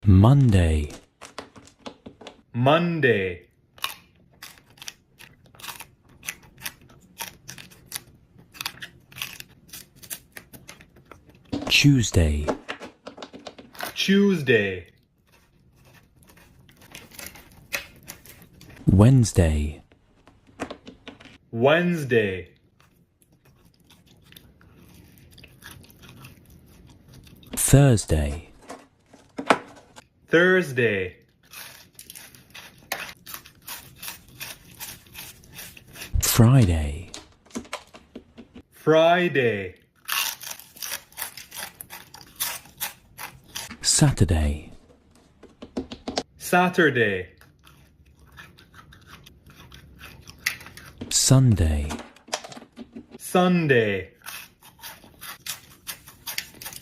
Monday, Monday, Tuesday, Tuesday, Wednesday, Wednesday, Thursday, Thursday, Friday, Friday, Saturday, Saturday, Sunday, Sunday,